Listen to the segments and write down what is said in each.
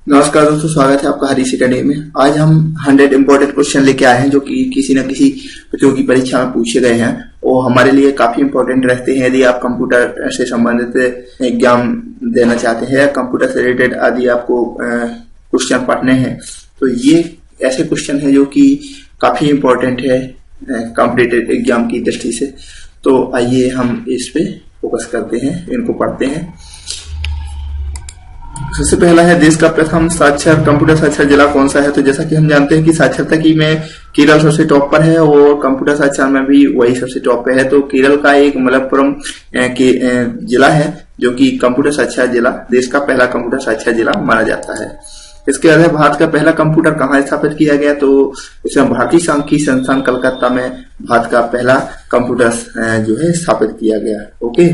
नमस्कार दोस्तों, स्वागत है आपका हरीश अकेडमी में। आज हम 100 इम्पोर्टेंट क्वेश्चन लेके आए हैं जो कि किसी न किसी प्रतियोगी परीक्षा में पूछे गए हैं। वो हमारे लिए काफी इम्पोर्टेंट रहते हैं यदि आप कंप्यूटर से संबंधित एग्जाम देना चाहते हैं या कंप्यूटर से रिलेटेड आदि आपको क्वेश्चन पढ़ने हैं। तो ये ऐसे क्वेश्चन है जो कि काफी इम्पोर्टेंट है कॉम्पिटिटिव एग्जाम की दृष्टि से। तो आइए हम इस पे फोकस करते हैं, इनको पढ़ते हैं। सबसे पहला है, देश का प्रथम साक्षर कंप्यूटर साक्षर जिला कौन सा है। तो जैसा कि हम जानते हैं कि साक्षरता की में केरल सबसे टॉप पर है और कंप्यूटर साक्षर में भी वही सबसे टॉप पे है। तो केरल का एक मलप्पुरम जिला है जो कि कंप्यूटर साक्षर जिला, देश का पहला कंप्यूटर साक्षर जिला माना जाता है। इसके बाद भारत का पहला कंप्यूटर कहाँ स्थापित किया गया। तो इसमें भारतीय सांख्यिकी संस्थान कलकत्ता में भारत का पहला कंप्यूटर जो है स्थापित किया गया। ओके,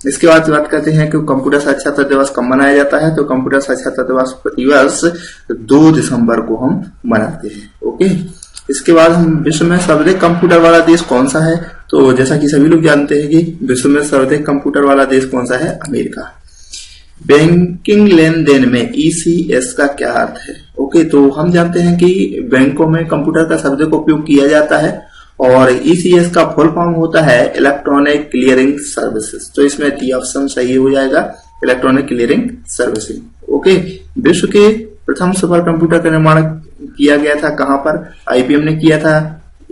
इसके बाद बात करते हैं कि कंप्यूटर साक्षरता दिवस कब मनाया जाता है। तो कंप्यूटर साक्षरता दिवस प्रतिवर्ष 2 दिसंबर को हम मनाते हैं। ओके, इसके बाद हम विश्व में सर्वाधिक कंप्यूटर वाला देश कौन सा है। तो जैसा कि सभी लोग जानते हैं कि विश्व में सर्वाधिक कंप्यूटर वाला देश कौन सा है, अमेरिका। बैंकिंग लेन देन में ECS का क्या अर्थ है। ओके, तो हम जानते हैं कि बैंकों में कंप्यूटर का सर्वाधिक उपयोग किया जाता है और ECS का फुल फॉर्म होता है इलेक्ट्रॉनिक क्लियरिंग सर्विसेज। तो इसमें डी ऑप्शन सही हो जाएगा, इलेक्ट्रॉनिक क्लियरिंग सर्विसेज। ओके, विश्व के प्रथम सुपर कंप्यूटर का निर्माण किया गया था कहां पर। IBM ने किया था,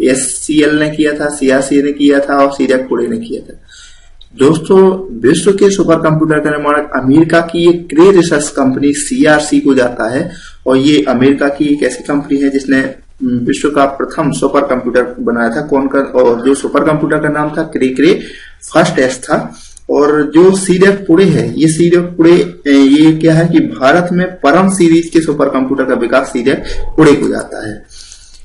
SCL ने किया था, CRC ने किया था और सीरैक पुणे ने किया था। दोस्तों, विश्व के सुपर कंप्यूटर का निर्माण अमेरिका की एक क्रे रिसर्च कंपनी CRC को जाता है और ये अमेरिका की एक ऐसी कंपनी है जिसने विश्व का प्रथम सुपर कंप्यूटर बनाया था। कौन का, और जो सुपर कंप्यूटर का नाम था क्रे फर्स्ट एस था। और जो सीरैक पुणे है, ये सीरैक पुणे ये क्या है कि भारत में परम सीरीज के सुपर कंप्यूटर का विकास सीरैक पुणे को जाता है।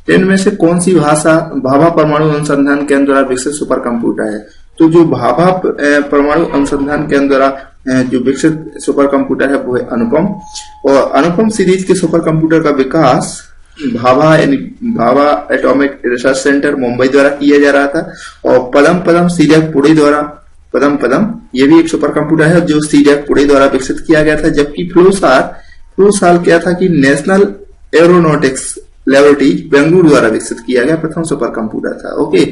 इनमें से कौन सी भाभा परमाणु अनुसंधान केंद्र द्वारा विकसित सुपर कंप्यूटर है। तो जो भाभा परमाणु अनुसंधान केंद्र द्वारा जो विकसित सुपर कंप्यूटर है वो है अनुपम। और अनुपम सीरीज के सुपर कंप्यूटर का विकास Bhabha atomic research centre Mumbai द्वारा किया जा रहा था और पदम सीरैक पुणे द्वारा पदम ये भी एक सुपर कंप्यूटर है जो सीरैक पुणे द्वारा विकसित किया गया था। जबकि फ्लोसार क्या था कि नेशनल एरोनॉटिक्स लेबोरेटरी बेंगलुरु द्वारा विकसित किया गया प्रथम सुपर कंप्यूटर था। ओके,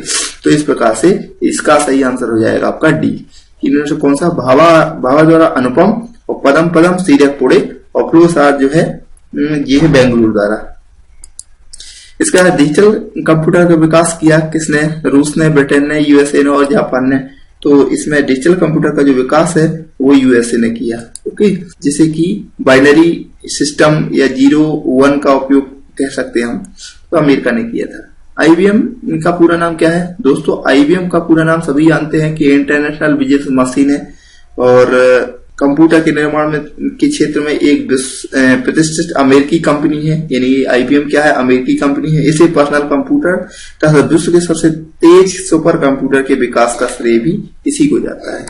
तो इस प्रकार से इसका सही आंसर हो जाएगा आपका डी। इनमें से कौन सा, भाभा द्वारा अनुपम और पदम सीरैक पुणे और फ्लोसार जो है ये है बेंगलुरु द्वारा। इसका डिजिटल कंप्यूटर का विकास किया किसने, रूस ने, ब्रिटेन ने, USA ने और जापान ने। तो इसमें डिजिटल कंप्यूटर का जो विकास है वो USA ने किया। ओके, जैसे कि बाइनरी सिस्टम या 0-1 का उपयोग कह सकते हैं हम, तो अमेरिका ने किया था। IBM का पूरा नाम क्या है। दोस्तों, IBM का पूरा नाम सभी जानते हैं कि इंटरनेशनल बिजनेस मशीन है और कंप्यूटर के निर्माण में के क्षेत्र में एक प्रतिष्ठित अमेरिकी कंपनी है। यानी IBM क्या है, अमेरिकी कंपनी है। इसे पर्सनल कंप्यूटर तथा विश्व के सबसे तेज सुपर कंप्यूटर के विकास का श्रेय भी इसी को जाता है।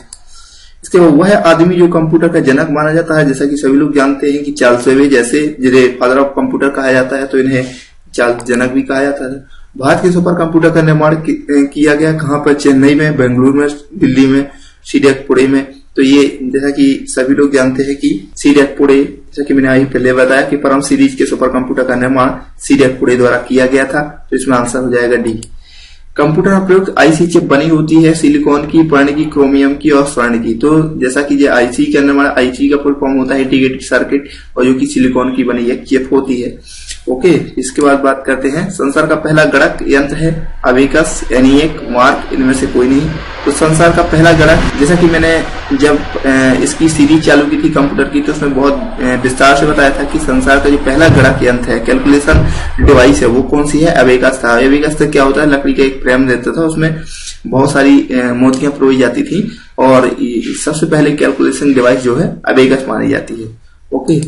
इसके बाद वह आदमी जो कंप्यूटर का जनक माना जाता है, जैसा कि सभी लोग जानते हैं कि चार्ल्स बेबेज जैसे जिन्हें फादर ऑफ कंप्यूटर कहा जाता है, तो इन्हें चार्ल्स जनक भी कहा जाता है। भारत के सुपर कंप्यूटर का निर्माण किया गया कहां पर, चेन्नई में, बेंगलुरु में, दिल्ली में, सीरैक पुणे में। तो ये जैसा कि सभी लोग जानते हैं कि सीरैक पुणे, जैसा कि मैंने अभी पहले बताया कि परम सीरीज के सुपर कंप्यूटर का निर्माण सीरैक पुणे द्वारा किया गया था। तो इसमें आंसर हो जाएगा डी। कंप्यूटर में प्रयुक्त IC चिप बनी होती है सिलिकॉन की, स्वर्ण की, क्रोमियम की और स्वर्ण की। तो जैसा कि जो IC के निर्माण, IC का फुल फॉर्म होता है इंटीग्रेटेड सर्किट और जो कि सिलिकॉन की बनी एक चिप होती है। ओके, इसके बाद बात करते हैं संसार का पहला गणक यंत्र है अबेकस, ENIAC, मार्क, इनमें से कोई नहीं। तो संसार का पहला गणक, जैसा कि मैंने जब इसकी सीरीज चालू की थी कंप्यूटर की, तो उसमें बहुत विस्तार से बताया था कि संसार का जो पहला गणक यंत्र है, कैलकुलेशन डिवाइस है, वो कौन सी है, अबेकस था। अबेकस से क्या होता है, लकड़ी का एक फ्रेम देता था, उसमें बहुत सारी मोतियां परोई जाती थी और सबसे पहले कैलकुलेशन डिवाइस जो है अबेकस मानी जाती है। ओके,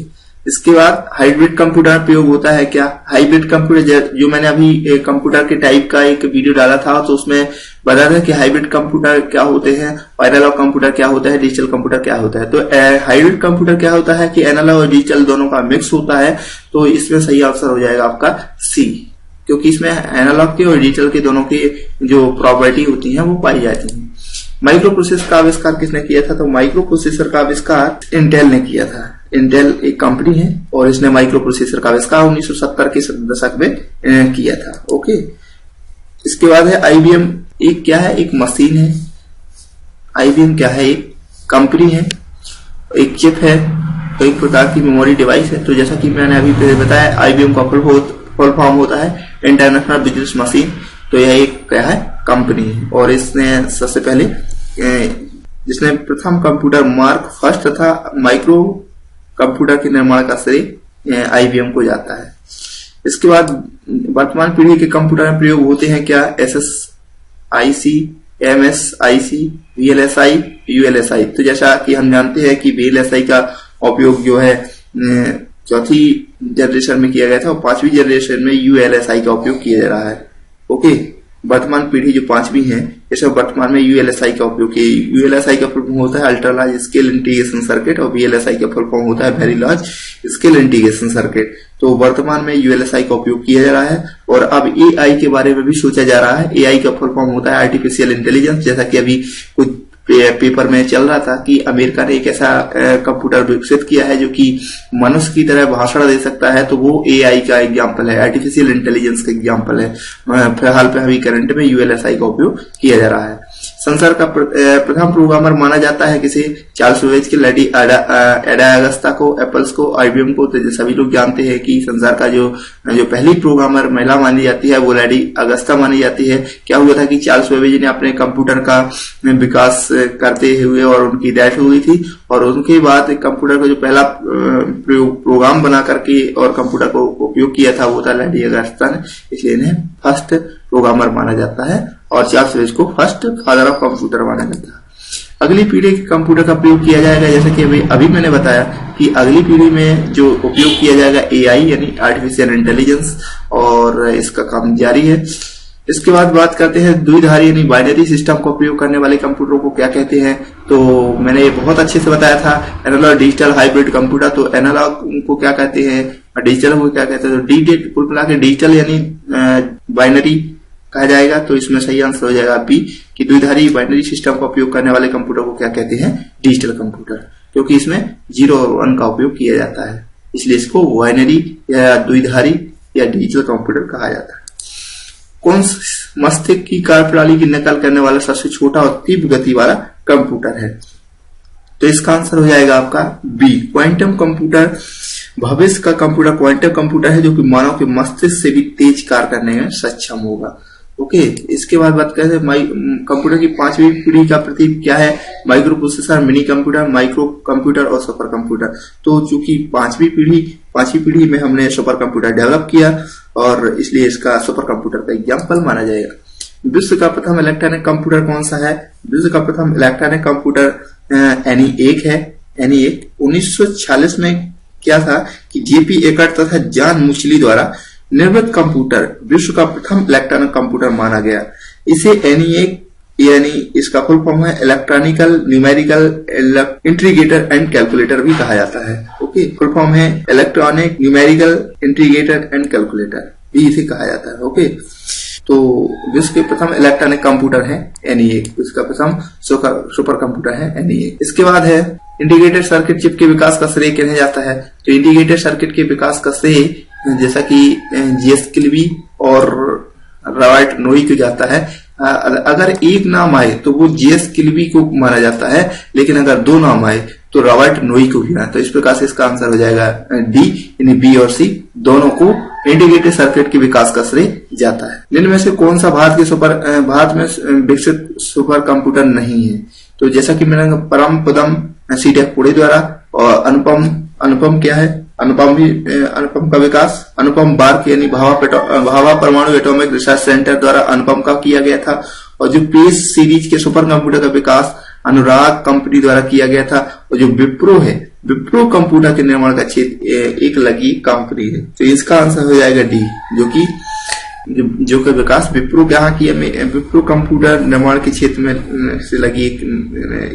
इसके बाद हाइब्रिड कंप्यूटर प्रयोग होता है क्या। हाइब्रिड कंप्यूटर जो मैंने अभी कंप्यूटर के टाइप का एक वीडियो डाला था, तो उसमें बताया था कि हाइब्रिड कंप्यूटर क्या होते हैं, एनालॉग कंप्यूटर क्या होता है, डिजिटल कंप्यूटर क्या होता है। तो हाइब्रिड कंप्यूटर क्या होता है कि एनालॉग और डिजिटल दोनों का मिक्स होता है। तो इसमें सही आंसर हो जाएगा आपका सी, क्योंकि इसमें एनालॉग के और डिजिटल के दोनों की जो प्रॉपर्टी होती है वो पाई जाती है। माइक्रो प्रोसेसर का आविष्कार किसने किया था? तो माइक्रो प्रोसेसर का आविष्कार इंटेल ने किया था। इंटेल एक कंपनी है और इसने माइक्रो प्रोसेसर का आविष्कार 1970 के दशक में किया था। ओके, इसके बाद है आईबीएम। एक क्या है, एक मशीन है। आईबीएम क्या है, एक कंपनी है, एक चिप है, एक प्रकार की मेमोरी डिवाइस है। तो जैसा कि मैंने अभी बताया, आईबीएम का फुल फॉर्म होता है इंटरनेशनल बिजनेस मशीन। तो यह एक क्या है, कंपनी है और इसने सबसे पहले जिसने प्रथम कंप्यूटर मार्क फर्स्ट तथा माइक्रो कंप्यूटर के निर्माण का श्रेय आईबीएम को जाता है। इसके बाद वर्तमान पीढ़ी के कंप्यूटर में प्रयोग होते हैं क्या, SSIC, MSIC, VLSI, ULSI। तो जैसा कि हम जानते हैं कि VLSI का उपयोग जो है चौथी जनरेशन में किया गया था और पांचवी जनरेशन में ULSI का उपयोग किया जा रहा है। ओके, वर्तमान पीढ़ी जो पांचवी है, जैसे वर्तमान में ULSI का उपयोग किया। ULSI का फुल फॉर्म होता है ultra large scale integration circuit और VLSI का फुल फॉर्म होता है very large scale integration circuit. तो वर्तमान में ULSI का उपयोग किया जा रहा है और अब AI के बारे में भी सोचा जा रहा है। AI का फुल फॉर्म होता है आर्टिफिशियल इंटेलिजेंस। जैसा कि अभी कुछ पेपर में चल रहा था कि अमेरिका ने एक ऐसा कंप्यूटर विकसित किया है जो कि मनुष्य की तरह भाषण दे सकता है, तो वो AI का एग्जाम्पल है, आर्टिफिशियल इंटेलिजेंस का एग्जाम्पल है। फिलहाल पे अभी करंट में ULSI का उपयोग किया जा रहा है। संसार का प्रथम प्रोग्रामर माना जाता है किसे, चार्ल्स बेबेज के लेडी एडा अगस्ता को, एप्पल्स को, IBM को। तो सभी लोग जानते हैं कि संसार का जो पहली प्रोग्रामर महिला मानी जाती है वो लेडी अगस्ता मानी जाती है। क्या हुआ था कि चार्ल्स बेबेज ने अपने कंप्यूटर का विकास करते हुए और उनकी डेथ हुई थी और उनके बाद कंप्यूटर का जो पहला प्रोग्राम बना करके और कंप्यूटर को उपयोग किया था वो था लेडी अगस्ता ने, इसलिए इन्हें फर्स्ट प्रोग्रामर माना जाता है और चार्ल्स बेबेज को फर्स्ट फादर ऑफ कंप्यूटर माना जाता है। अगली पीढ़ी के कंप्यूटर का प्रयोग किया जाएगा, जैसे कि अभी मैंने बताया कि अगली पीढ़ी में जो उपयोग किया जाएगा AI यानी आर्टिफिशियल इंटेलिजेंस, और इसका काम जारी है। इसके बाद बात करते हैं द्विधारी यानी बाइनरी सिस्टम का उपयोग करने वाले कंप्यूटर को क्या कहते हैं। तो मैंने ये बहुत अच्छे से बताया था, एनालॉग डिजिटल हाइब्रिड कंप्यूटर। तो एनालॉग को क्या कहते हैं और डिजिटल को क्या कहते हैं, तो कुल मिला के डिजिटल यानी बाइनरी कहा जाएगा। तो इसमें सही आंसर हो जाएगा बी कि द्विधारी बाइनरी सिस्टम का उपयोग करने वाले कंप्यूटर को क्या कहते हैं, डिजिटल कंप्यूटर, क्योंकि इसमें 0 और 1 का उपयोग किया जाता है, इसलिए इसको बाइनरी या द्विधारी या डिजिटल कंप्यूटर कहा जाता है। कौन मस्तिष्क की कार्यप्रणाली की नकल करने वाला सबसे छोटा और तीव्र गति वाला कंप्यूटर है। तो इसका आंसर हो जाएगा आपका बी, क्वांटम कंप्यूटर। भविष्य का कंप्यूटर क्वांटम कंप्यूटर है जो कि मानव के मस्तिष्क से भी तेज कार्य करने में सक्षम होगा। ओके, इसके बाद बात करते हैं कंप्यूटर की पांचवी पीढ़ी का प्रतीक क्या है, micro processor, mini computer, micro computer और सुपर कंप्यूटर। तो चूंकि पांचवी पीढ़ी में हमने सुपर कंप्यूटर डेवलप किया और इसलिए इसका सुपर कंप्यूटर का एग्जाम्पल माना जाएगा। विश्व का प्रथम इलेक्ट्रॉनिक कंप्यूटर कौन सा है, विश्व का प्रथम इलेक्ट्रॉनिक कंप्यूटर ENIAC है। ENIAC 1946 में क्या था कि JP एकर्ट तथा जॉन मुचली द्वारा निर्मित कंप्यूटर विश्व का प्रथम इलेक्ट्रॉनिक कंप्यूटर माना गया। इसे ENIAC यानी इसका फुल फॉर्म है electronical numerical integrator and calculator भी कहा जाता है। ओके, फुल फॉर्म है electronic numerical integrator and calculator भी इसे कहा जाता है। ओके, तो विश्व के प्रथम इलेक्ट्रॉनिक कंप्यूटर है ENIAC, इसका प्रथम सुपर कंप्यूटर है ENIAC। इसके बाद है इंटीग्रेटेड सर्किट चिप के विकास का श्रेय किन्हें जाता है। तो इंटीग्रेटेड सर्किट के विकास का श्रेय जैसा कि GS किल्बी और रॉबर्ट नोई को जाता है। अगर एक नाम आए तो वो GS किल्बी को माना जाता है, लेकिन अगर 2 नाम आए तो रॉबर्ट नोई को भी। तो इस प्रकार से इसका आंसर हो जाएगा डी, यानी बी और सी दोनों को इंटीग्रेटेड सर्किट के विकास का श्रेय जाता है। निम्न में से कौन सा भारत में विकसित सुपर कंप्यूटर नहीं है। तो जैसा कि मैंने परम पदम सीटेक पुणे द्वारा और अनुपम क्या है, अनुपम का विकास अनुपम बार्क यानी भाभा परमाणु एटॉमिक रिसर्च सेंटर द्वारा अनुपम का किया गया था। और जो पेस सीरीज के सुपर कंप्यूटर का विकास अनुराग कंपनी द्वारा किया गया था। और जो विप्रो है, विप्रो कंप्यूटर के निर्माण का क्षेत्र एक लगी कंपनी है। तो इसका आंसर हो जाएगा डी, जो कि विकास विप्रो यहाँ की विप्रो कंप्यूटर निर्माण के क्षेत्र में से लगी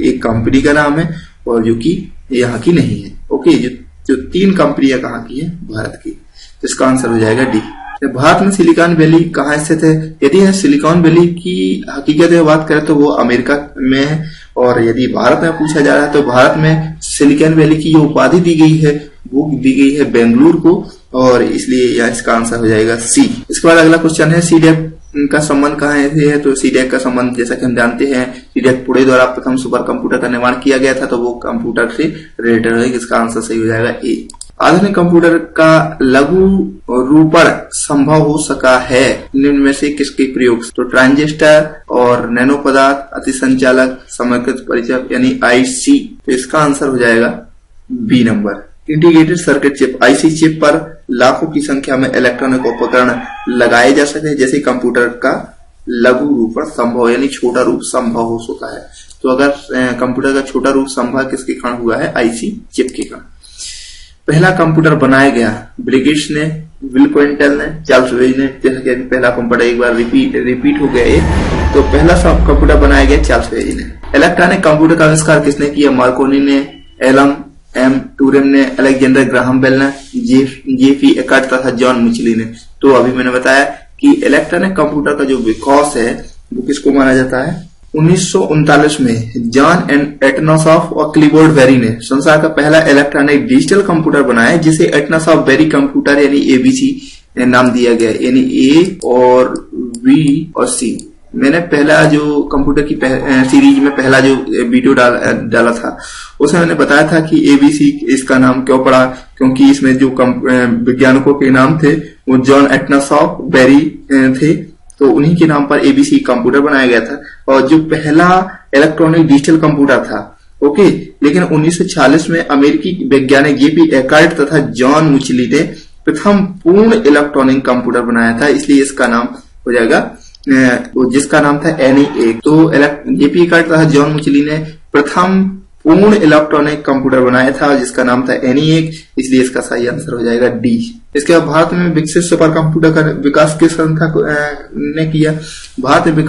एक कंपनी का नाम है और जो कि यहाँ की नहीं है। ओके, जो 3 कंपनियां कहाँ की है, भारत की। तो इसका आंसर हो जाएगा डी। भारत में सिलिकॉन वैली कहाँ स्थित है। यदि है सिलिकॉन वैली की हकीकत में बात करें तो वो अमेरिका में है और यदि भारत में पूछा जा रहा है तो भारत में सिलिकॉन वैली की जो उपाधि दी गई है वो दी गई है बेंगलुरु को, और इसलिए यह इसका आंसर हो जाएगा सी। इसके बाद अगला क्वेश्चन है सीडीएक का संबंध कहाँ से है? तो सीडीएक का संबंध जैसा कि हम जानते हैं सीडीएक पुणे द्वारा प्रथम सुपर कंप्यूटर का निर्माण किया गया था, तो वो कंप्यूटर से रिलेटेड है। इसका आंसर सही हो जाएगा ए। आधुनिक कंप्यूटर का लघु रूपण संभव हो सका है निम्न में से किसके प्रयोग? तो ट्रांजिस्टर और नैनो पदार्थ, अतिसंचालक, समेकित परिचय यानी आईसी। तो इसका आंसर हो जाएगा B number. Integrated circuit chip, IC chip पर लाखों की संख्या में इलेक्ट्रॉनिक उपकरण लगाए जा सकते हैं, जैसे कंप्यूटर का लघु रूपण संभव यानी छोटा रूप संभव हो सकता है। तो अगर कंप्यूटर का छोटा रूप संभव किसके कारण हुआ है? आईसी चिप के कारण। पहला कंप्यूटर बनाया गया बिल गेट्स ने, विल क्विंटल ने, चार्ल्स बेबेज ने। जैसा कि पहला कंप्यूटर एक बार रिपीट हो गया है, तो पहला कंप्यूटर बनाया गया चार्ल्स बेबेज ने। इलेक्ट्रॉनिक कंप्यूटर का आविष्कार किसने किया? मार्कोनी ने, एलन एम टूरिम ने, अलेक्जेंडर ग्राहम बेल ने, जेफी एकार्ट तथा जॉन मिचली ने। तो अभी मैंने बताया कि इलेक्ट्रॉनिक कंप्यूटर का जो विकास है वो किसको माना जाता है? 1939 में जॉन एटनॉसॉफ और क्लीबोर्ड बेरी ने संसार का पहला इलेक्ट्रॉनिक डिजिटल कंप्यूटर बनाया, जिसे एटनॉसॉफ बेरी कंप्यूटर यानी एबीसी नाम दिया गया, यानी ए और बी और सी। मैंने पहला जो कंप्यूटर की सीरीज में पहला जो वीडियो डाला था उसमें मैंने बताया था कि एबीसी इसका नाम क्यों पड़ा, क्योंकि इसमें जो वैज्ञानिकों के नाम थे वो जॉन एटनॉसॉफ बेरी थे, तो उन्हीं के नाम पर एबीसी कंप्यूटर बनाया गया था। और जो पहला इलेक्ट्रॉनिक डिजिटल कंप्यूटर था, ओके, लेकिन 1946 में अमेरिकी वैज्ञानिक जेपी एकार्ट तथा जॉन मुचली ने प्रथम पूर्ण इलेक्ट्रॉनिक कंप्यूटर बनाया था, इसलिए इसका नाम हो जाएगा जिसका नाम था NE1। तो जेपी एकार्ट तथा जॉन मुचली ने प्रथम पूर्ण इलेक्ट्रॉनिक कंप्यूटर बनाया था जिसका नाम था NE1, इसलिए इसका सही आंसर हो जाएगा डी। इसके बाद भारत में विकसित सुपर कंप्यूटर का विकास किस संस्था ने किया? भारत में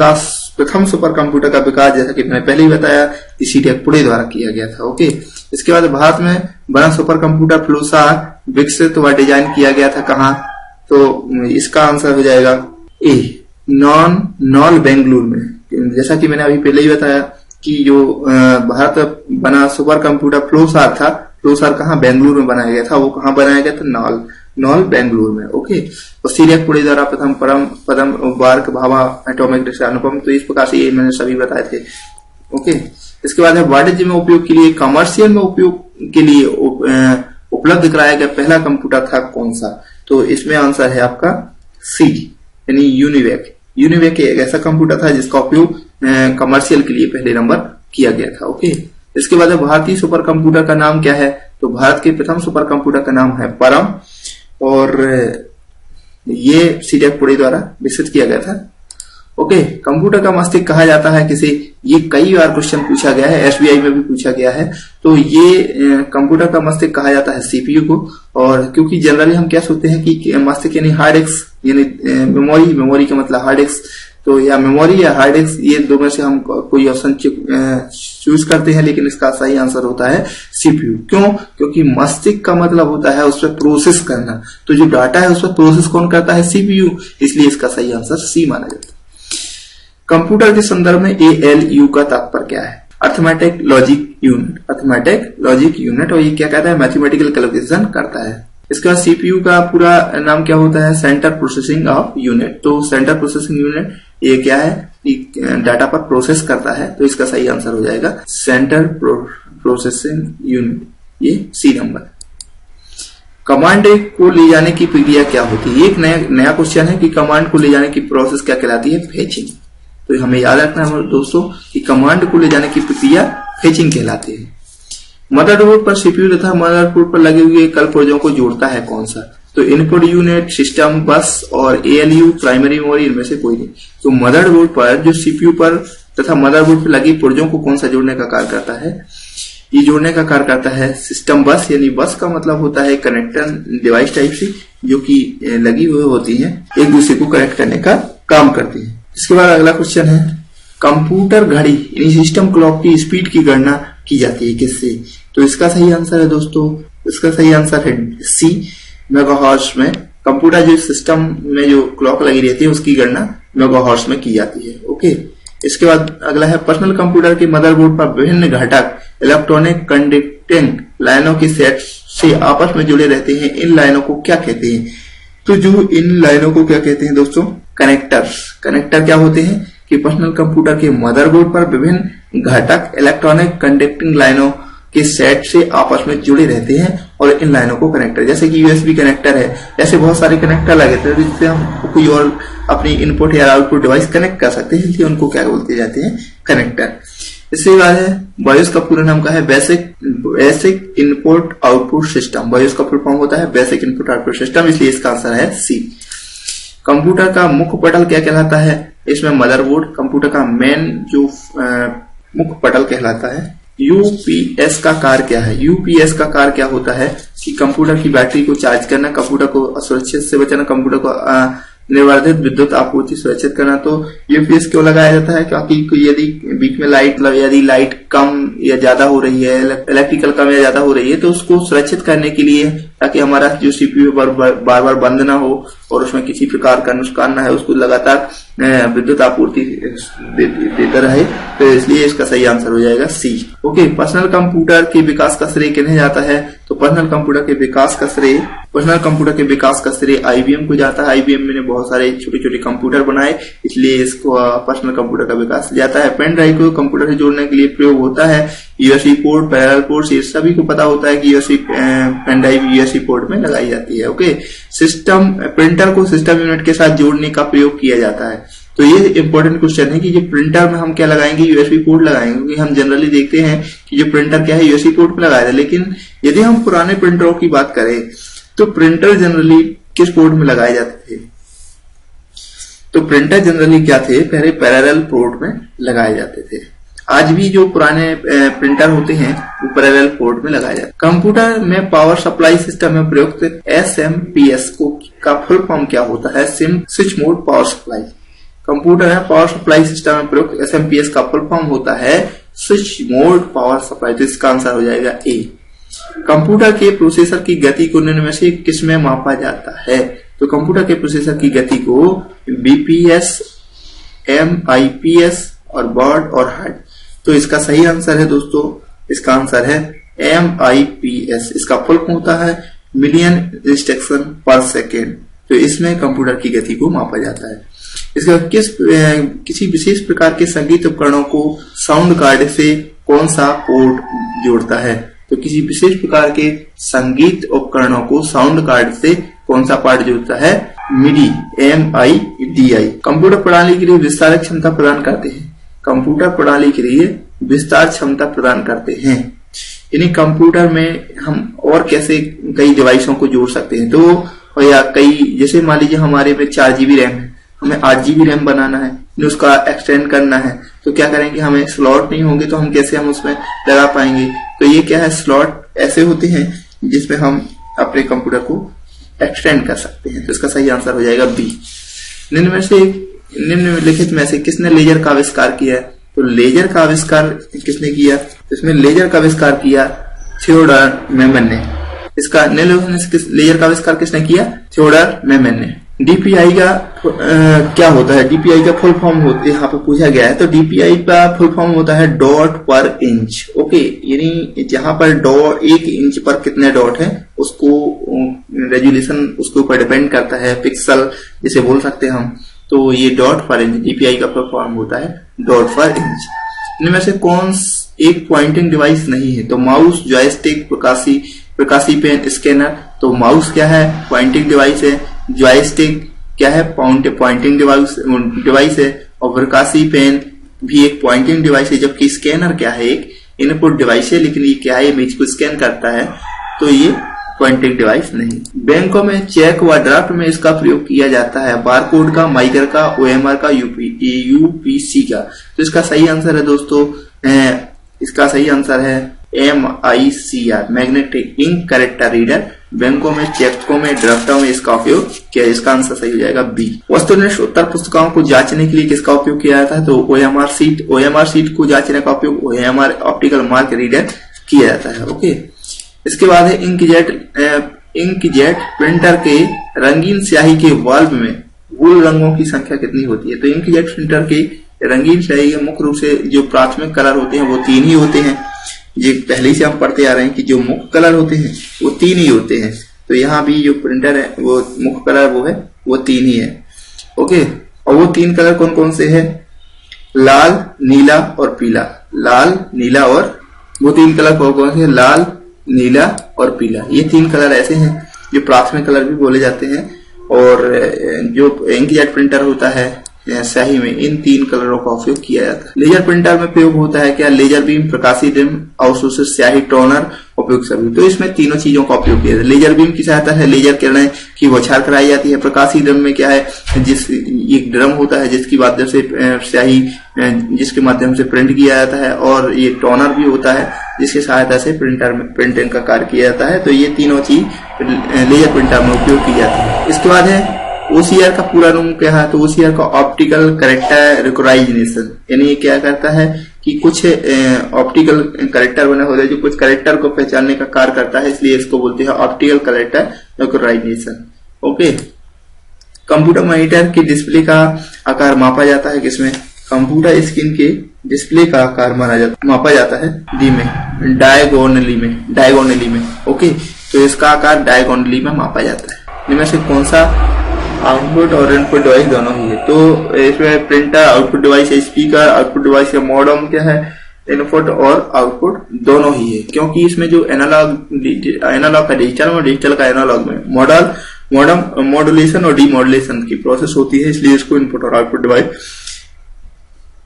प्रथम सुपर कंप्यूटर का विकास, जैसा कि मैंने पहले ही बताया, सीडीएक पुणे द्वारा किया गया था। ओके, इसके बाद भारत में बना सुपर कंप्यूटर फ्लूसार विकसित व डिजाइन किया गया था कहाँ? तो इसका आंसर हो जाएगा ए, नॉल बेंगलुरु में। जैसा कि मैंने अभी पहले ही बताया कि जो भारत बना सुपर कंप्यूटर फ्लोसार था, फ्लोसार कहाँ? बेंगलुरु में बनाया गया था। वो कहाँ बनाया गया था? नॉल बेंगलुरु में। ओके, और सीडीएक पुणे द्वारा प्रथम पदम बार्क भाभा एटॉमिक अनुपम। तो इस प्रकार से ये मैंने सभी बताए थे। ओके, इसके बाद है वाणिज्य में उपयोग के लिए, कमर्शियल में उपयोग के लिए उपलब्ध कराया गया पहला कंप्यूटर था कौन सा? तो इसमें आंसर है आपका सी, यानी यूनिवेक। यूनिवेक एक ऐसा कंप्यूटर था जिसका उपयोग कमर्शियल के लिए पहले नंबर किया गया था। ओके, इसके बाद भारतीय सुपर कंप्यूटर का नाम क्या है? तो भारत के प्रथम सुपर कंप्यूटर का नाम है परम, और ये सीडीएक पुणे द्वारा विकसित किया गया था। ओके, कंप्यूटर का मस्तिष्क कहा जाता है किसे? ये कई बार क्वेश्चन पूछा गया है, एसबीआई में भी पूछा गया है। तो ये कंप्यूटर का मस्तिष्क कहा जाता है सीपीयू को, और क्योंकि जनरली हम क्या सोचते हैं कि मस्तिष्क यानी हार्ड डिस्क यानी मेमोरी का मतलब हार्ड डिस्क, तो या मेमोरी या हार्ड डिस्क, ये दो में से हम कोई ऑप्शन चूज करते हैं, लेकिन इसका सही आंसर होता है सीपीयू। क्यों? क्योंकि मस्तिष्क का मतलब होता है उस पर प्रोसेस करना, तो जो डाटा है उस पर प्रोसेस कौन करता है? सीपीयू, इसलिए इसका सही आंसर सी माना जाता है। कंप्यूटर के संदर्भ में ALU का तात्पर्य क्या है? Arithmetic logic unit, arithmetic logic unit, और ये क्या कहता है? मैथमेटिकल कैलकुलेशन करता है। इसके बाद सीपीयू का पूरा नाम क्या होता है? Centre processing of unit. तो सेंटर प्रोसेसिंग यूनिट ये क्या है? डाटा पर प्रोसेस करता है, तो इसका सही आंसर हो जाएगा सेंटर प्रोसेसिंग यूनिट, ये सी नंबर। कमांड को ले जाने की प्रक्रिया क्या होती है? एक नया क्वेश्चन है कि कमांड को ले जाने की प्रोसेस क्या कहलाती है? फेचिंग। तो हमें याद रखना है दोस्तों कि कमांड को ले जाने की प्रक्रिया फेचिंग कहलाती है। मदरबोर्ड पर सीपीयू तथा मदरबोर्ड पर लगे हुए कल पुर्जों को जोड़ता है कौन सा? तो इनपुट यूनिट, सिस्टम बस और ALU प्राइमरी मेमोरी, इनमें से कोई नहीं। तो मदरबोर्ड पर जो सीपीयू पर तथा मदरबोर्ड पर लगी पुर्जों को कौन सा जोड़ने का कार्य करता है? ये जोड़ने का कार्य करता है सिस्टम बस, यानी बस का मतलब होता है कनेक्टर डिवाइस टाइप से जो कि लगी हुई होती है, एक दूसरे को कनेक्ट करने का काम करती है। इसके बाद अगला क्वेश्चन है कंप्यूटर घड़ी यानी सिस्टम क्लॉक की स्पीड की गणना की जाती है किससे? तो इसका सही आंसर है दोस्तों, इसका सही आंसर है सी, मेगाहर्ट्ज में। कंप्यूटर जो सिस्टम में जो क्लॉक लगी रहती है उसकी गणना मेगाहर्ट्ज में की जाती है। ओके, इसके बाद अगला है पर्सनल कंप्यूटर के मदरबोर्ड पर विभिन्न घटक इलेक्ट्रॉनिक कंडक्टिंग लाइनों के सेट से आपस में जुड़े रहते हैं। इन लाइनों को क्या कहते हैं? तो जो इन लाइनों को क्या कहते हैं दोस्तों? कनेक्टर्स। कनेक्टर क्या होते हैं कि पर्सनल कंप्यूटर के मदरबोर्ड पर विभिन्न घटक इलेक्ट्रॉनिक कंडक्टिंग लाइनों के सेट से आपस में जुड़े रहते हैं और इन लाइनों को कनेक्टर, जैसे कि यूएसबी कनेक्टर है, ऐसे बहुत सारे कनेक्टर लगे थे जिससे हम कोई और अपनी इनपुट या आउटपुट डिवाइस कनेक्ट कर सकते हैं, इसलिए उनको क्या बोलते जाते हैं? कनेक्टर। इसके बाद है बायोस का पूरा नाम का है basic input output system. BIOS का फुल फॉर्म होता है बेसिक इनपुट आउटपुट सिस्टम, इसलिए इसका आंसर है सी। कंप्यूटर का मुख्य पटल क्या कहलाता है? इसमें मदरबोर्ड कंप्यूटर का मेन जो मुख्य पटल कहलाता है। यूपीएस का कार्य क्या है? यूपीएस का कार्य क्या होता है कि कंप्यूटर की बैटरी को चार्ज करना, कंप्यूटर को असुरक्षित से बचाना, कंप्यूटर को निर्बाधित विद्युत आपूर्ति सुरक्षित करना। तो यूपीएस क्यों लगाया जाता है? क्योंकि यदि बीच में यदि लाइट कम या ज्यादा हो रही है, इलेक्ट्रिकल कम या ज्यादा हो रही है, तो उसको सुरक्षित करने के लिए, ताकि हमारा जो सीपीयू बार बार बंद ना हो और उसमें किसी प्रकार का नुकसान ना है, उसको लगातार विद्युत आपूर्ति देता रहे, तो इसलिए इसका सही आंसर हो जाएगा सी। ओके, पर्सनल कंप्यूटर के विकास का श्रेय किन्हें जाता है? तो पर्सनल कंप्यूटर के विकास का श्रेय आईबीएम को जाता है। आईबीएम ने बहुत सारे छोटे छोटे कंप्यूटर बनाए, इसलिए इसको पर्सनल कंप्यूटर का विकास जाता है। पेन ड्राइव को कंप्यूटर से जोड़ने के लिए प्रयोग होता है। यूएसबी पोर्ट, पैरेलल पोर्ट, ये सभी को पता होता है कि USB pen drive USB port में लगाई जाती है। ओके, सिस्टम प्रिंटर को सिस्टम यूनिट के साथ जोड़ने का प्रयोग किया जाता है। तो ये इंपॉर्टेंट क्वेश्चन है कि जो प्रिंटर में हम क्या लगाएंगे? यूएसबी पोर्ट लगाएंगे, क्योंकि हम जनरली देखते हैं कि जो प्रिंटर क्या है यूएसबी पोर्ट में लगाया था। लेकिन यदि हम पुराने प्रिंटरों की बात करें तो प्रिंटर जनरली किस पोर्ट में लगाए जाते थे? तो प्रिंटर जनरली क्या थे? पहले पैरेलल पोर्ट में लगाए जाते थे। आज भी जो पुराने प्रिंटर होते हैं वो पैरेलल पोर्ट में लगाए जाते हैं। कंप्यूटर में पावर सप्लाई सिस्टम में प्रयुक्त एसएमपीएस का फुल फॉर्म क्या होता है? Switch mode power supply. Computer में पावर सप्लाई सिस्टम में प्रयुक्त एसएमपीएस का फुल फॉर्म होता है स्विच मोड पावर सप्लाई। तो इसका आंसर हो जाएगा ए। कंप्यूटर के प्रोसेसर की गति को निम्न में से किस में मापा जाता है? तो कंप्यूटर के प्रोसेसर की गति को बीपीएस, एमआईपीएस और बॉड और हर्ट्ज। तो इसका सही आंसर है दोस्तों, इसका आंसर है एमआईपीएस। इसका फुल फॉर्म होता है मिलियन इंस्ट्रक्शन पर सेकेंड। तो इसमें कंप्यूटर की गति को मापा जाता है। इसका किसी विशेष प्रकार के संगीत उपकरणों को साउंड कार्ड से कौन सा पोर्ट जोड़ता है? तो किसी विशेष प्रकार के संगीत उपकरणों को साउंड कार्ड से कौन सा पार्ट जोड़ता है? मिडी, MIDI। कंप्यूटर प्रणाली के लिए विस्तार क्षमता प्रदान करते हैं। कंप्यूटर प्रणाली के लिए विस्तार क्षमता प्रदान करते हैं। यानी कंप्यूटर में हम और कैसे कई डिवाइसों को जोड़ सकते हैं। तो या कई, जैसे मान लीजिए हमारे में 4 GB रैम है, हमें 8 GB रैम बनाना है, उसका एक्सटेंड करना है, तो क्या करेंगे? हमें स्लॉट नहीं होंगे तो हम कैसे उसमें लगा पाएंगे? तो ये क्या है? स्लॉट ऐसे होते हैं जिसमें हम अपने कंप्यूटर को एक्सटेंड कर सकते हैं। तो इसका सही आंसर हो जाएगा बी। निम्नलिखित में से किसने लेजर का आविष्कार किया है? तो लेजर का आविष्कार किसने किया? इसमें लेजर का आविष्कार किया थियोडोर मेमन ने। इसका लेजर का आविष्कार किसने किया? थियोडोर मेमन ने। डीपीआई का क्या होता है? डीपीआई का फुल फॉर्म होता है, यहाँ पे पूछा गया है। तो डीपीआई का फुल फॉर्म होता है डॉट पर इंच। ओके, यानी जहां पर 1 इंच पर कितने डॉट है उसको रेजोल्यूशन उसके ऊपर डिपेंड करता है, पिक्सल जिसे बोल सकते हैं हम। तो ये डॉट पर इंच डीपीआई का फुल फॉर्म होता है डॉट पर इंच। इनमें से कौन एक पॉइंटिंग डिवाइस नहीं है? तो माउस, जॉयस्टिक, प्रकाशी पेन, स्कैनर। तो माउस क्या है? पॉइंटिंग डिवाइस है। जॉयस्टिक क्या है? पॉइंटिंग डिवाइस है। और प्रकाशी पेन भी एक पॉइंटिंग डिवाइस है, जबकि स्कैनर क्या है? एक इनपुट डिवाइस है, लेकिन ये क्या है? इमेज को स्कैन करता है, तो ये पॉइंटिंग डिवाइस नहीं। बैंकों में चेक व ड्राफ्ट में इसका प्रयोग किया जाता है। बारकोड का, माइगर का, ओएमआर का, यूपीसी का। तो इसका सही आंसर है दोस्तों, इसका सही आंसर है MICR, magnetic ink character reader. बैंकों में, चेकों में, ड्राफ्टों में इसका उपयोग किया। इसका आंसर सही हो जाएगा बी। वस्तुनिष्ठ उत्तर पुस्तिकाओं को जांचने के लिए किसका उपयोग किया जाता है? तो OMR सीट। OMR सीट को जांचने का उपयोग OMR ऑप्टिकल मार्क रीडर किया जाता है। ओके, इसके बाद है इंकजेट प्रिंटर के रंगीन स्याही के वाल्व में मूल रंगों की संख्या कितनी होती है? तो इंकजेट प्रिंटर के रंगीन स्याही के मुख्य रूप से जो प्राथमिक कलर होते हैं वो 3 ही होते हैं। ये पहले से हम पढ़ते आ रहे हैं कि जो मुख्य कलर होते हैं वो 3 ही होते हैं। तो यहाँ भी जो प्रिंटर है वो मुख्य कलर वो 3 ही है। ओके, और वो 3 कलर कौन कौन से है? लाल, नीला और पीला। लाल, नीला और वो 3 कलर कौन कौन से? लाल, नीला और पीला। ये 3 कलर ऐसे हैं जो प्राथमिक कलर भी बोले जाते हैं। और जो इंकजेट प्रिंटर होता है स्याही में, इन 3 कलरों का उपयोग किया जाता है। लेजर प्रिंटर में प्रयोग होता है क्या? लेजर बीम, प्रकाशी रिम, अवशोषित स्याही, टोनर, उपयुक्त सभी। तो इसमें तीनों चीजों का उपयोग किया जाता है। लेजर बीम की सहायता है लेजर किरणें की बौछार कराई जाती है। प्रकाशी ड्रम में क्या है? एक ड्रम होता है जिसकी माध्यम से स्याही जिसके माध्यम से प्रिंट किया जाता है। और ये टोनर भी होता है जिसकी सहायता से प्रिंटर में प्रिंटिंग का कार्य किया जाता है। तो ये तीनों चीज लेजर प्रिंटर में उपयोग की जाती है। इसके बाद है OCR का पूरा नाम क्या है? तो OCR का ऑप्टिकल कैरेक्टर रिकॉग्निशन, यानी ये क्या करता है कि कुछ ऑप्टिकल कैरेक्टर बने होते हैं जो कुछ कैरेक्टर को पहचानने का कार्य करता है, इसलिए इसको बोलते हैं optical character recognition. Okay, computer monitor की डिस्प्ले का आकार मापा जाता है किसमें? कंप्यूटर स्क्रीन के डिस्प्ले का आकार मापा जाता है डी में, डायगोनली में। ओके, तो इसका आकार डायगोनली में मापा जाता है। इनमें से कौन सा आउटपुट और इनपुट डिवाइस दोनों ही है? तो इसमें प्रिंटर आउटपुट डिवाइस है, स्पीकर आउटपुट डिवाइस है, मॉडम क्या है? इनपुट और आउटपुट दोनों ही है। क्योंकि इसमें जो एनालॉग का डिजिटल और डिजिटल का एनालॉग में मॉडम मॉड्यूलेशन और डीमॉड्यूलेशन की प्रोसेस होती है, इसलिए इसको इनपुट और आउटपुट डिवाइस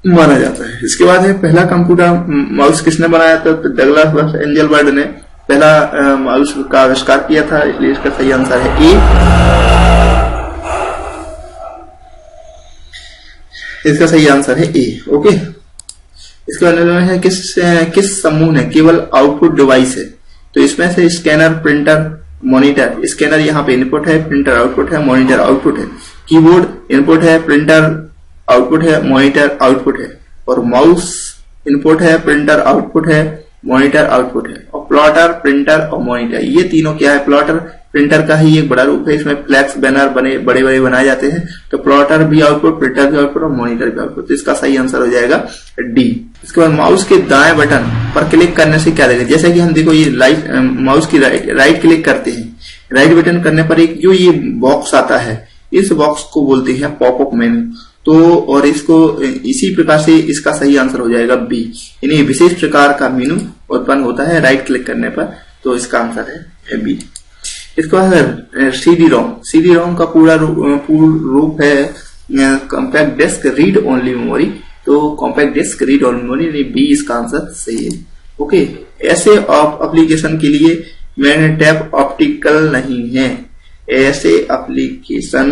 माना जाता है। इसके बाद है पहला कंप्यूटर माउस किसने बनाया था? तो डगलस एंजलबर्ट ने पहला माउस का आविष्कार किया था, इसलिए इसका सही आंसर है ए। इसका सही आंसर है ए। ओके, इसके बाद है किस समूह ने केवल आउटपुट डिवाइस है? तो इसमें से स्कैनर, प्रिंटर, मॉनिटर। स्कैनर यहाँ पे इनपुट है, प्रिंटर आउटपुट है, मॉनिटर आउटपुट है। कीबोर्ड इनपुट है, प्रिंटर आउटपुट है, मॉनिटर आउटपुट है। और माउस इनपुट है, प्रिंटर आउटपुट है, मॉनिटर आउटपुट है। और प्लॉटर, प्रिंटर और मॉनिटर, ये तीनों क्या है? प्लॉटर प्रिंटर का ही एक बड़ा रूप है। इसमें फ्लैक्स बैनर बड़े बड़े बनाए जाते हैं। तो प्लॉटर भी आउटपुट, प्रिंटर भी आउटपुट और मॉनिटर भी आउटपुट। तो इसका सही आंसर हो जाएगा डी। इसके बाद माउस के दाएं बटन पर क्लिक करने से क्या देगा? जैसे कि हम देखो ये माउस की राइट क्लिक करते हैं, राइट बटन करने पर एक जो ये बॉक्स आता है, इस बॉक्स को बोलते हैं पॉपअप मेनू। तो और इसको इसी प्रकार से इसका सही आंसर हो जाएगा बी, यानी विशेष प्रकार का मेनू उत्पन्न होता है राइट क्लिक करने पर। तो इसका आंसर है बी। इसके बाद CD रोम का पूरा रूप है compact disc read only memory. तो compact disc read only memory, B इसका आंसर सही है। ओके, ऐसे एप्लीकेशन के लिए मैग्नेटैप ऑप्टिकल नहीं है। ऐसे एप्लीकेशन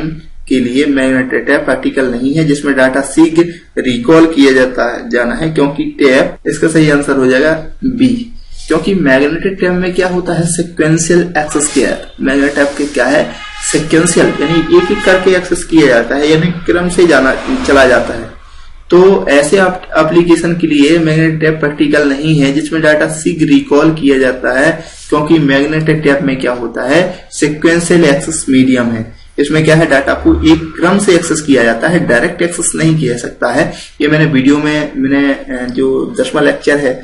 के लिए मैग्नेटैप ऑप्टिकल नहीं है जिसमें डाटा शीघ्र रिकॉल किया जाना है, क्योंकि टैप इसका सही आंसर हो जाएगा बी। क्योंकि मैग्नेटिक टैप में क्या होता है? सिक्वेंशियल एक्सेस किया जाता है। मैग्नेटिक टैप के क्या है? सिक्वेंशियल, यानी एक एक करके एक्सेस किया जाता है, यानी क्रम से चला जाता है। तो ऐसे एप्लीकेशन के लिए मैग्नेटिक टैप प्रैक्टिकल नहीं है जिसमें डाटा शीघ्र रिकॉल किया जाता है, क्योंकि मैग्नेटिक टैप में क्या होता है? सिक्वेंशियल एक्सेस मीडियम है। इसमें क्या है? डाटा को एक क्रम से एक्सेस किया जाता है, डायरेक्ट एक्सेस नहीं किया सकता है। ये मैंने वीडियो में जो 10वां लेक्चर है,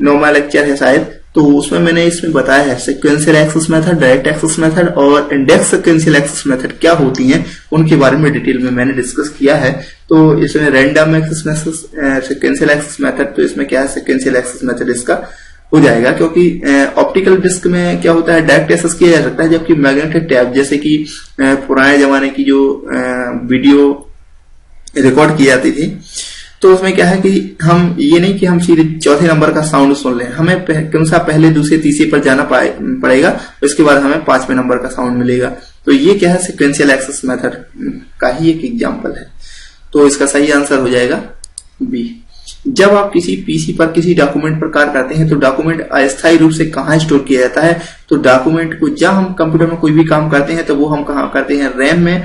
9वां लेक्चर है शायद, तो उसमें मैंने इसमें बताया है sequential access method, direct access method और इंडेक्स सिक्वेंशियल एक्सेस मेथड क्या होती हैं, उनके बारे में डिटेल में मैंने डिस्कस किया है। तो इसमें random access method, sequential access method, तो इसमें क्या है? सिक्वेंशियल एक्सेस मेथड इसका हो जाएगा, क्योंकि ऑप्टिकल डिस्क में क्या होता है? डायरेक्ट एक्सेस किया जा सकता है, जबकि मैग्नेटिक टैप जैसे कि पुराने जमाने की जो वीडियो रिकॉर्ड की जाती थी, तो उसमें क्या है कि हम ये नहीं कि हम सीधे चौथे नंबर का साउंड सुन लें, हमें कौन सा पहले दूसरे तीसरे पर जाना पड़ेगा, उसके बाद हमें 5वें नंबर का साउंड मिलेगा। तो ये क्या है? सिक्वेंशियल एक्सेस मेथड का ही एक एग्जांपल है। तो इसका सही आंसर हो जाएगा बी। जब आप किसी पीसी पर किसी डॉक्यूमेंट पर कार्य करते हैं तो डॉक्यूमेंट अस्थायी रूप से कहाँ स्टोर किया जाता है? तो डॉक्यूमेंट को जब हम कंप्यूटर में कोई भी काम करते हैं तो वो हम कहाँ करते हैं? रैम में।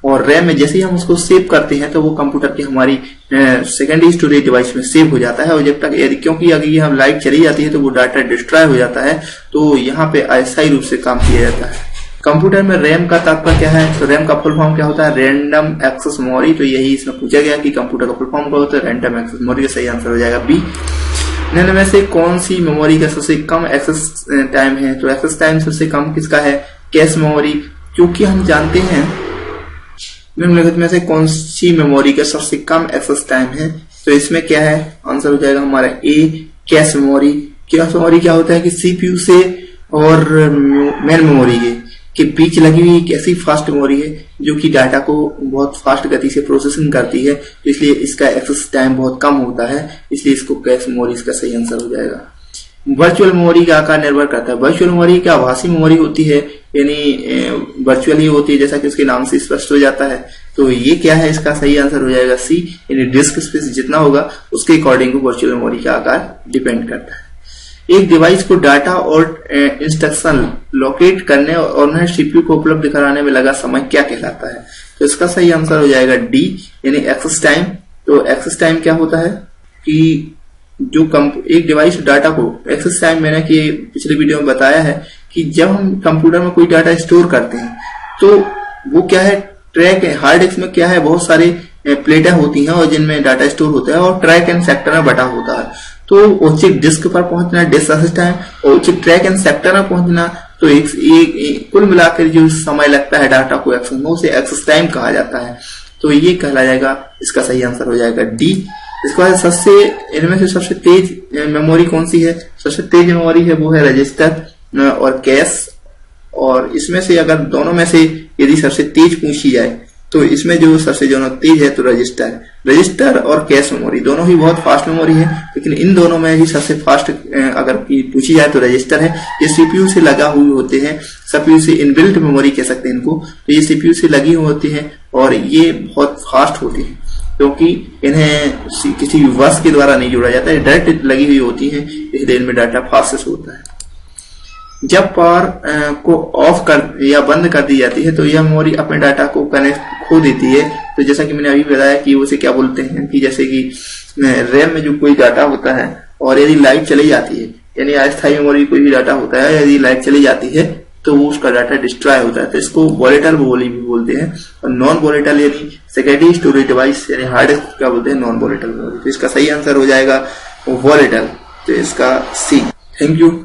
और रैम में जैसे ही हम उसको सेव करते हैं तो वो कंप्यूटर की हमारी सेकेंडरी स्टोरेज डिवाइस में सेव हो जाता है। और जब तक क्योंकि अगर ये हम लाइट चली जाती है तो वो डाटा डिस्ट्रॉय हो जाता है, तो यहाँ पे अस्थायी रूप से काम किया जाता है। कंप्यूटर में रैम का तात्पर्य क्या है? तो रैम का फुल फॉर्म क्या होता है? Random access memory. तो यही इसमें पूछा गया कि कंप्यूटर का फुल फॉर्म क्या होता है? Random access memory. का सही आंसर हो जाएगा बी। निम्न में से कौन सी मेमोरी का सबसे कम एक्सेस टाइम है? तो एक्सेस टाइम सबसे कम किसका है? Cache memory. क्योंकि हम जानते हैं निम्नलिखित में से कौन सी मेमोरी का सबसे कम एक्सेस टाइम है? तो इसमें क्या है? आंसर हो जाएगा हमारा ए, कैश मेमोरी। कैश मेमोरी क्या होता है कि सीपीयू से और मेन मेमोरी के बीच लगी हुई एक ऐसी फास्ट मेमोरी है जो कि डाटा को बहुत फास्ट गति से प्रोसेसिंग करती है, तो इसलिए इसका एक्सेस टाइम बहुत कम होता है, इसलिए इसको कैश मेमोरी इसका सही आंसर हो जाएगा। वर्चुअल मेमोरी का आकार निर्भर करता है। वर्चुअल मेमोरी क्या आभासी मेमोरी होती है, यानी वर्चुअल ही होती है, जैसा कि उसके नाम से स्पष्ट हो जाता है। तो ये क्या है? इसका सही आंसर हो जाएगा सी, यानी डिस्क स्पेस जितना होगा उसके अकॉर्डिंग वर्चुअल मेमोरी का आकार डिपेंड करता है। एक डिवाइस को डाटा और इंस्ट्रक्शन लोकेट करने और उन्हें सीपीयू को उपलब्ध कराने में लगा समय क्या कहलाता है? तो इसका सही आंसर हो जाएगा डी, यानी एक्सेस टाइम। तो एक्सेस टाइम क्या होता है कि जो एक डिवाइस डाटा को एक्सेस टाइम, मैंने कि पिछले वीडियो में बताया है कि जब हम कंप्यूटर में कोई डाटा स्टोर करते हैं तो वो क्या है, ट्रैक है। हार्ड डिस्क में क्या है, बहुत सारी प्लेटें होती हैं और जिनमें डाटा स्टोर होता है और ट्रैक एंड सेक्टर में बटा होता है। तो उचित डिस्क पर पहुंचना डिस्क एक्सेस टाइम और उचित ट्रैक एंड सेक्टर में पहुंचना, तो एक कुल मिलाकर जो समय लगता है डाटा को एक्सेस में, उसे एक्सेस टाइम कहा जाता है। तो ये कहला जाएगा, इसका सही आंसर हो जाएगा डी। इसके बाद इनमें से सबसे तेज मेमोरी कौन सी है? सबसे तेज मेमोरी है वो है रजिस्टर और कैश। और इसमें से अगर दोनों में से यदि सबसे तेज पूछी जाए तो इसमें जो सबसे जो तेज है तो रजिस्टर और कैश मेमोरी दोनों ही बहुत फास्ट मेमोरी है, लेकिन इन दोनों में ही सबसे फास्ट अगर पूछी जाए तो रजिस्टर है। ये सीपीयू से लगा हुए होते हैं, सीपीयू से इनबिल्ट मेमोरी कह सकते हैं इनको। तो ये सीपीयू से लगी हुई होती है और ये बहुत फास्ट होती है क्योंकि इन्हें किसी भी बस के द्वारा नहीं जोड़ा जाता है, डायरेक्ट लगी हुई होती है, इसलिए इनमें डाटा फास्ट होता है। जब पावर को ऑफ कर या बंद कर दी जाती है तो यह मेमोरी अपने डाटा को कनेक्ट खो देती है। तो जैसा कि मैंने अभी बताया कि उसे क्या बोलते हैं कि जैसे कि रैम में जो कोई डाटा होता है और यदि लाइट चली जाती है, यानी अस्थायी मेमोरी कोई भी डाटा होता है, यदि लाइट चली जाती है तो वो उसका डाटा डिस्ट्रॉय होता है, तो इसको वॉलेटाइल मेमोरी भी बोलते हैं। और नॉन वॉलेटाइल यानी सेकेंडरी स्टोरेज डिवाइस यानी हार्ड डिस्क क्या बोलते हैं? Non volatile memory. तो इसका सही आंसर हो जाएगा वॉलेटाइल, तो इसका सी। Thank you.